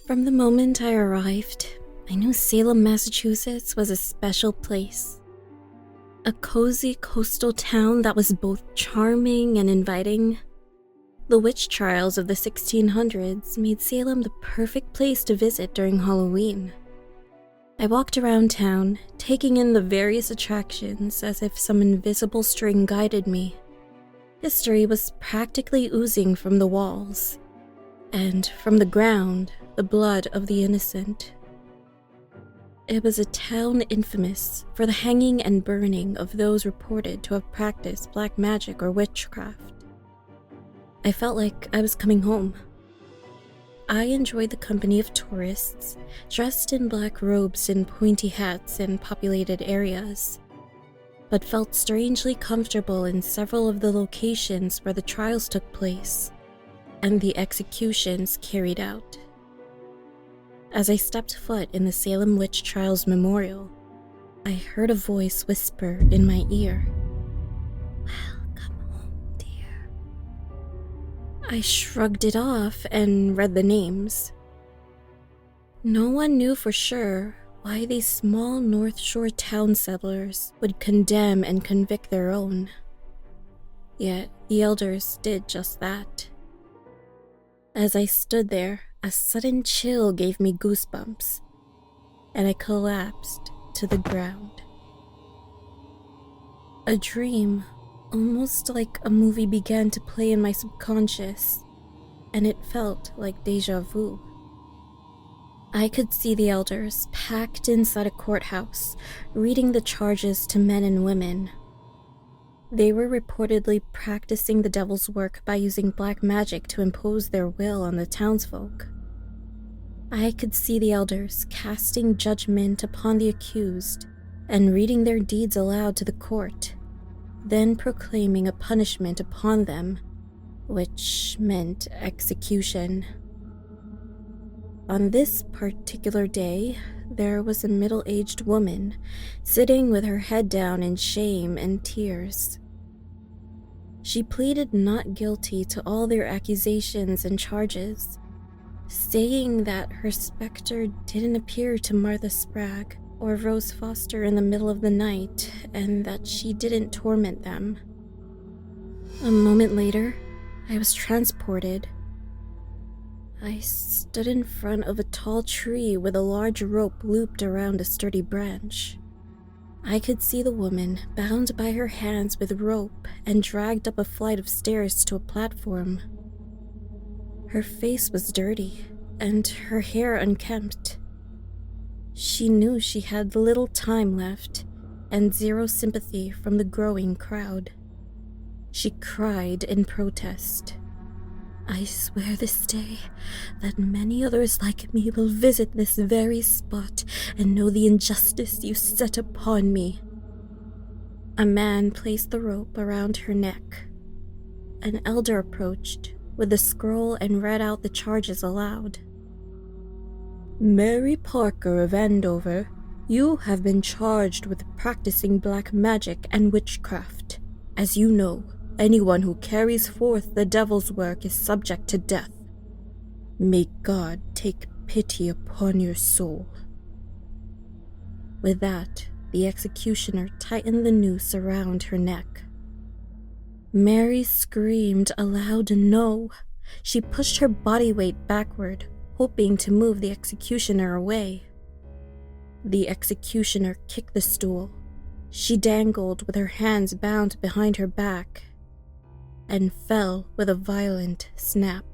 From the moment I arrived, I knew Salem, Massachusetts was a special place. A cozy coastal town that was both charming and inviting. The witch trials of the 1600s made Salem the perfect place to visit during Halloween. I walked around town, taking in the various attractions as if some invisible string guided me. History was practically oozing from the walls, and from the ground, the blood of the innocent. It was a town infamous for the hanging and burning of those reported to have practiced black magic or witchcraft. I felt like I was coming home. I enjoyed the company of tourists, dressed in black robes and pointy hats in populated areas, but felt strangely comfortable in several of the locations where the trials took place and the executions carried out. As I stepped foot in the Salem Witch Trials Memorial, I heard a voice whisper in my ear, "Welcome home, dear." I shrugged it off and read the names. No one knew for sure why these small North Shore town settlers would condemn and convict their own. Yet the elders did just that. As I stood there, a sudden chill gave me goosebumps, and I collapsed to the ground. A dream, almost like a movie, began to play in my subconscious, and it felt like déjà vu. I could see the elders packed inside a courthouse, reading the charges to men and women. They were reportedly practicing the devil's work by using black magic to impose their will on the townsfolk. I could see the elders casting judgment upon the accused and reading their deeds aloud to the court, then proclaiming a punishment upon them, which meant execution. On this particular day, there was a middle-aged woman sitting with her head down in shame and tears. She pleaded not guilty to all their accusations and charges, saying that her specter didn't appear to Martha Spragg or Rose Foster in the middle of the night, and that she didn't torment them. A moment later, I was transported. I stood in front of a tall tree with a large rope looped around a sturdy branch. I could see the woman bound by her hands with rope and dragged up a flight of stairs to a platform. Her face was dirty and her hair unkempt. She knew she had little time left and zero sympathy from the growing crowd. She cried in protest. "I swear this day that many others like me will visit this very spot and know the injustice you set upon me." A man placed the rope around her neck. An elder approached with a scroll and read out the charges aloud. "Mary Parker of Andover, you have been charged with practicing black magic and witchcraft. As you know, anyone who carries forth the devil's work is subject to death. May God take pity upon your soul." With that, the executioner tightened the noose around her neck. Mary screamed a loud no. She pushed her body weight backward, hoping to move the executioner away. The executioner kicked the stool. She dangled with her hands bound behind her back and fell with a violent snap.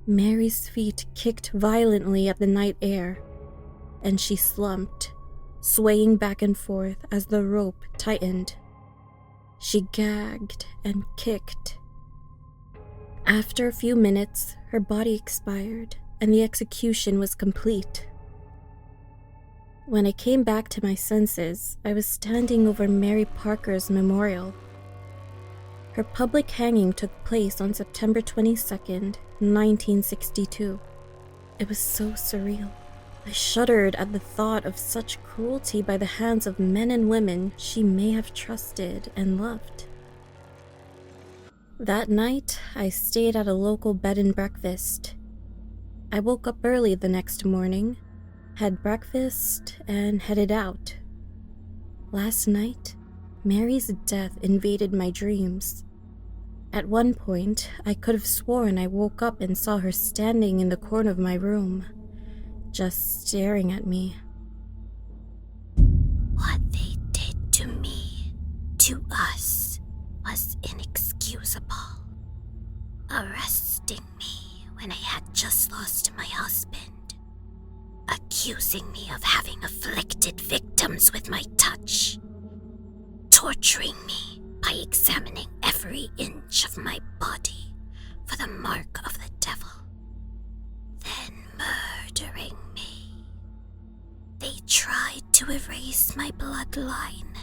Mary's feet kicked violently at the night air, and she slumped, swaying back and forth as the rope tightened. She gagged and kicked. After a few minutes, her body expired, and the execution was complete. When I came back to my senses, I was standing over Mary Parker's memorial. Her public hanging took place on September 22nd, 1962. It was so surreal. I shuddered at the thought of such cruelty by the hands of men and women she may have trusted and loved. That night, I stayed at a local bed and breakfast. I woke up early the next morning, had breakfast, and headed out. Last night, Mary's death invaded my dreams. At one point, I could have sworn I woke up and saw her standing in the corner of my room, just staring at me. What they did to me, to us, was inexcusable. Arresting me when I had just lost my husband. Accusing me of having afflicted victims with my touch. Torturing me by examining every inch of my body for the mark of the devil. Then murdering me. They tried to erase my bloodline,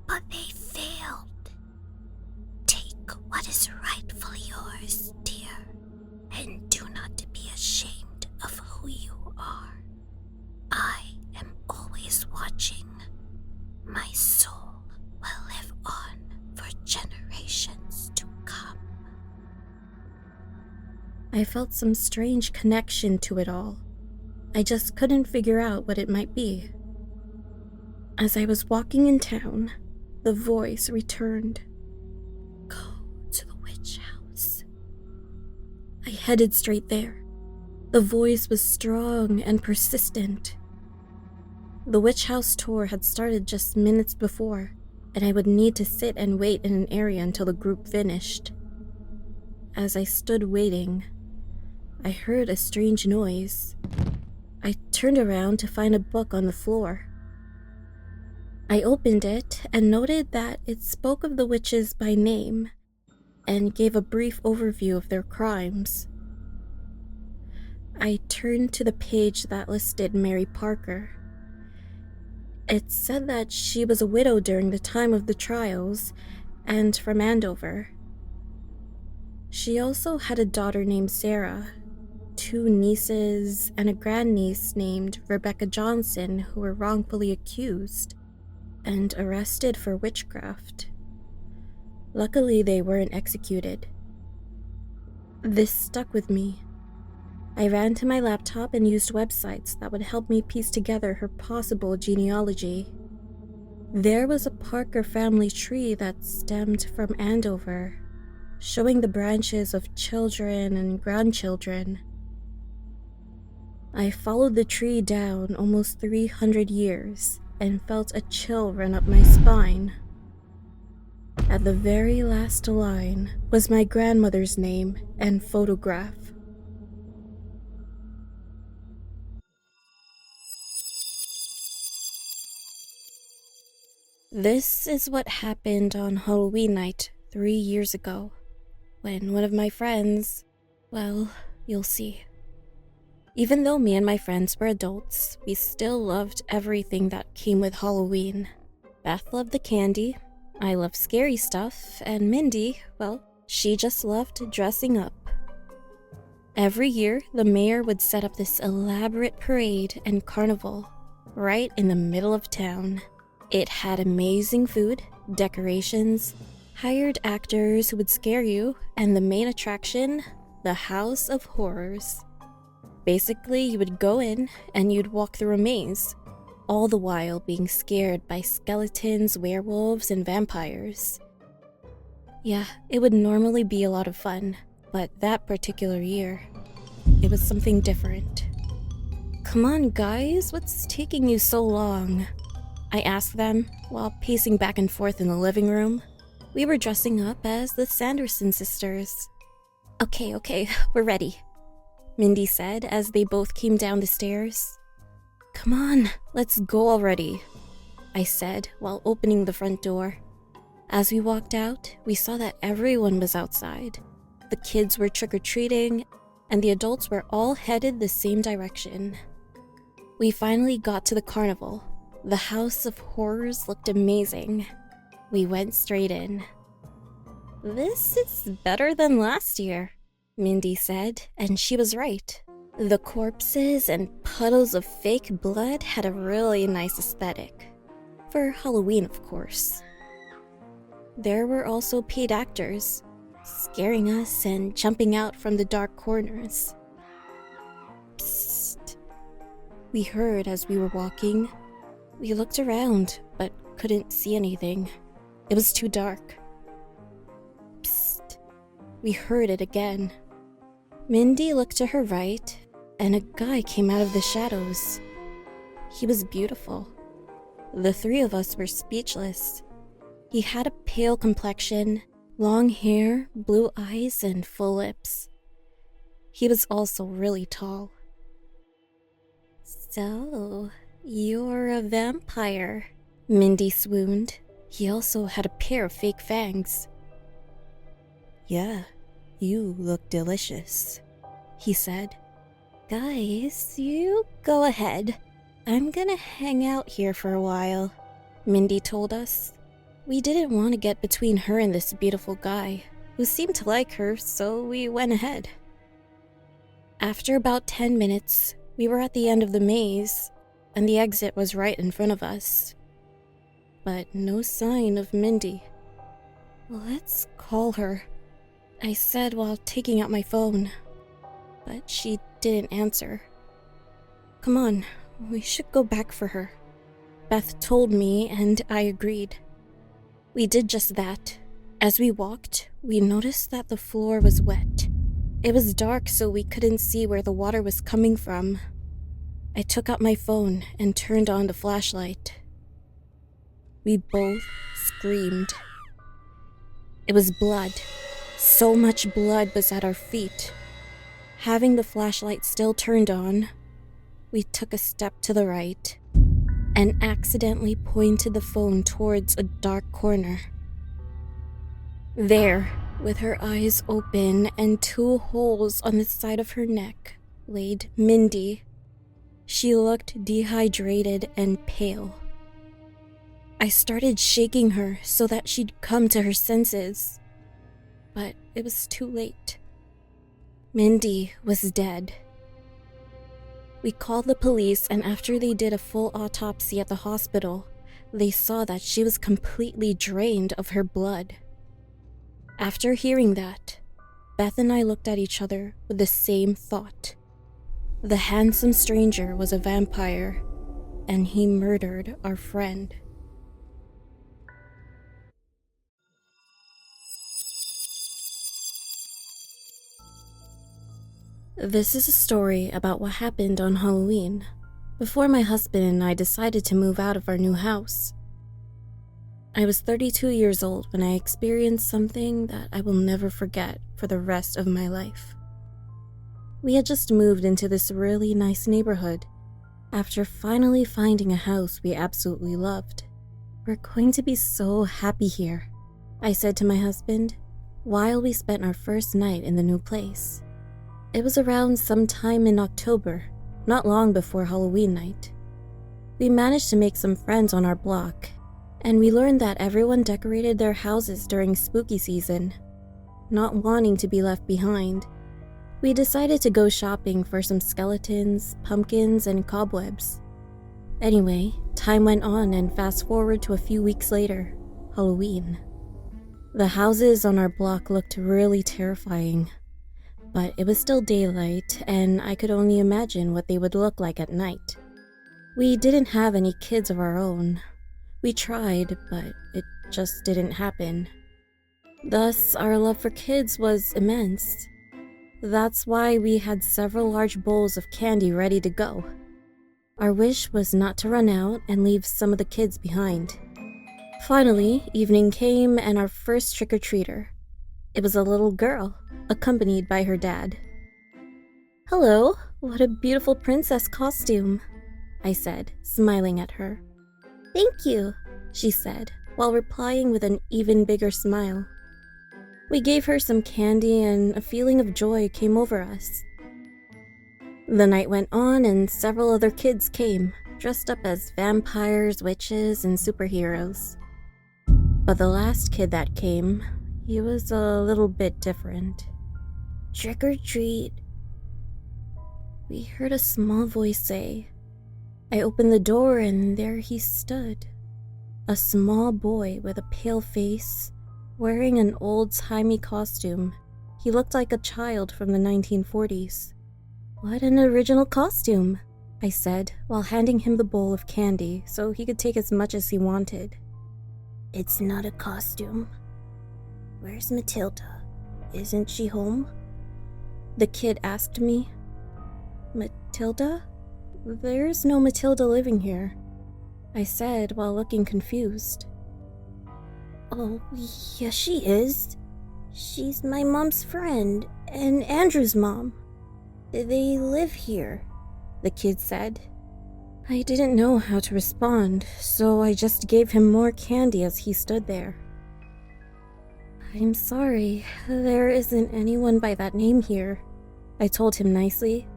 but they failed. Take what is rightfully yours, dear, and do not be ashamed of who you are. I am always watching. My soul will live on for generations to come. I felt some strange connection to it all. I just couldn't figure out what it might be. As I was walking in town, the voice returned. Go to the witch house. I headed straight there. The voice was strong and persistent. The witch house tour had started just minutes before, and I would need to sit and wait in an area until the group finished. As I stood waiting, I heard a strange noise. I turned around to find a book on the floor. I opened it and noted that it spoke of the witches by name and gave a brief overview of their crimes. I turned to the page that listed Mary Parker. It said that she was a widow during the time of the trials and from Andover. She also had a daughter named Sarah, 2 nieces, and a grandniece named Rebecca Johnson who were wrongfully accused and arrested for witchcraft. Luckily, they weren't executed. This stuck with me. I ran to my laptop and used websites that would help me piece together her possible genealogy. There was a Parker family tree that stemmed from Andover, showing the branches of children and grandchildren. I followed the tree down almost 300 years and felt a chill run up my spine. At the very last line was my grandmother's name and photograph. This is what happened on Halloween night 3 years ago, when one of my friends, well, you'll see. Even though me and my friends were adults, we still loved everything that came with Halloween. Beth loved the candy, I loved scary stuff, and Mindy, well, she just loved dressing up. Every year, the mayor would set up this elaborate parade and carnival right in the middle of town. It had amazing food, decorations, hired actors who would scare you, and the main attraction, the House of Horrors. Basically, you would go in and you'd walk through a maze, all the while being scared by skeletons, werewolves, and vampires. Yeah, it would normally be a lot of fun, but that particular year, it was something different. Come on, guys, what's taking you so long? I asked them while pacing back and forth in the living room. We were dressing up as the Sanderson sisters. Okay, we're ready, Mindy said as they both came down the stairs. Come on, let's go already, I said while opening the front door. As we walked out, we saw that everyone was outside. The kids were trick-or-treating, and the adults were all headed the same direction. We finally got to the carnival. The House of Horrors looked amazing. We went straight in. This is better than last year, Mindy said, and she was right. The corpses and puddles of fake blood had a really nice aesthetic. For Halloween, of course. There were also paid actors, scaring us and jumping out from the dark corners. We heard as we were walking. We looked around, but couldn't see anything. It was too dark. Psst. We heard it again. Mindy looked to her right, and a guy came out of the shadows. He was beautiful. The three of us were speechless. He had a pale complexion, long hair, blue eyes, and full lips. He was also really tall. So, you're a vampire, Mindy swooned. He also had a pair of fake fangs. Yeah, you look delicious, he said. Guys, you go ahead. I'm gonna hang out here for a while, Mindy told us. We didn't want to get between her and this beautiful guy, who seemed to like her, so we went ahead. After about 10 minutes, we were at the end of the maze, and the exit was right in front of us. But no sign of Mindy. Let's call her, I said while taking out my phone, but she didn't answer. Come on, we should go back for her, Beth told me, and I agreed. We did just that. As we walked, we noticed that the floor was wet. It was dark, so we couldn't see where the water was coming from. I took out my phone and turned on the flashlight. We both screamed. It was blood. So much blood was at our feet. Having the flashlight still turned on, we took a step to the right and accidentally pointed the phone towards a dark corner. There, with her eyes open and 2 holes on the side of her neck, laid Mindy. She looked dehydrated and pale. I started shaking her so that she'd come to her senses, but it was too late. Mindy was dead. We called the police, and after they did a full autopsy at the hospital, they saw that she was completely drained of her blood. After hearing that, Beth and I looked at each other with the same thought. The handsome stranger was a vampire, and he murdered our friend. This is a story about what happened on Halloween, before my husband and I decided to move out of our new house. I was 32 years old when I experienced something that I will never forget for the rest of my life. We had just moved into this really nice neighborhood after finally finding a house we absolutely loved. We're going to be so happy here, I said to my husband, while we spent our first night in the new place. It was around sometime in October, not long before Halloween night. We managed to make some friends on our block, and we learned that everyone decorated their houses during spooky season. Not wanting to be left behind, we decided to go shopping for some skeletons, pumpkins, and cobwebs. Anyway, time went on, and fast forward to a few weeks later, Halloween. The houses on our block looked really terrifying, but it was still daylight, and I could only imagine what they would look like at night. We didn't have any kids of our own. We tried, but it just didn't happen. Thus, our love for kids was immense. That's why we had several large bowls of candy ready to go. Our wish was not to run out and leave some of the kids behind. Finally, evening came and our first trick-or-treater. It was a little girl, accompanied by her dad. "Hello, what a beautiful princess costume," I said, smiling at her. "Thank you," she said, while replying with an even bigger smile. We gave her some candy and a feeling of joy came over us. The night went on and several other kids came, dressed up as vampires, witches, and superheroes. But the last kid that came, he was a little bit different. "Trick or treat," we heard a small voice say. I opened the door and there he stood. A small boy with a pale face, wearing an old-timey costume. He looked like a child from the 1940s. "What an original costume," I said while handing him the bowl of candy so he could take as much as he wanted. It's not a costume. Where's Matilda? Isn't she home? The kid asked me. Matilda? There's no Matilda living here, I said while looking confused. Oh, yes she is. She's my mom's friend, and Andrew's mom. They live here, the kid said. I didn't know how to respond, so I just gave him more candy as he stood there. I'm sorry, there isn't anyone by that name here, I told him nicely.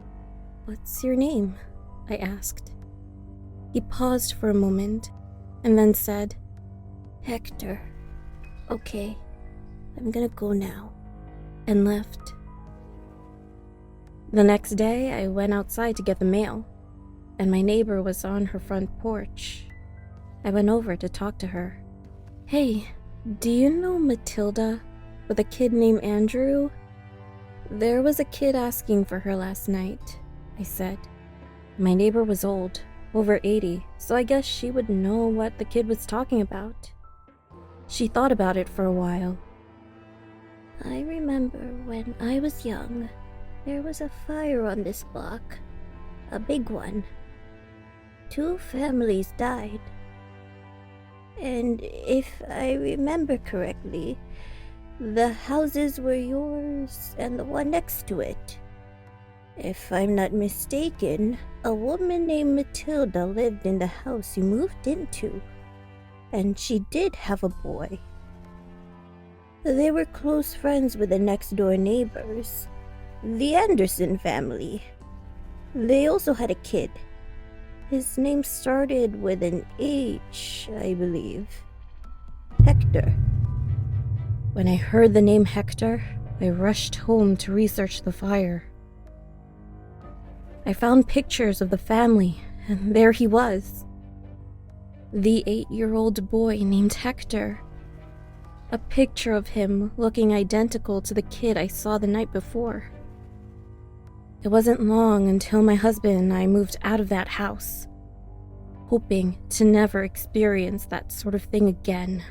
What's your name? I asked. He paused for a moment, and then said, Hector. Okay, I'm gonna go now. And left. The next day, I went outside to get the mail, and my neighbor was on her front porch. I went over to talk to her. Hey, do you know Matilda with a kid named Andrew? There was a kid asking for her last night, I said. My neighbor was old, over 80, so I guess she would know what the kid was talking about. She thought about it for a while. I remember when I was young, there was a fire on this block. A big one. 2 families died. And if I remember correctly, the houses were yours and the one next to it. If I'm not mistaken, a woman named Matilda lived in the house you moved into, and she did have a boy. They were close friends with the next-door neighbors, the Anderson family. They also had a kid. His name started with an H, I believe. Hector. When I heard the name Hector, I rushed home to research the fire. I found pictures of the family, and there he was. The 8-year-old boy named Hector. A picture of him looking identical to the kid I saw the night before. It wasn't long until my husband and I moved out of that house, hoping to never experience that sort of thing again.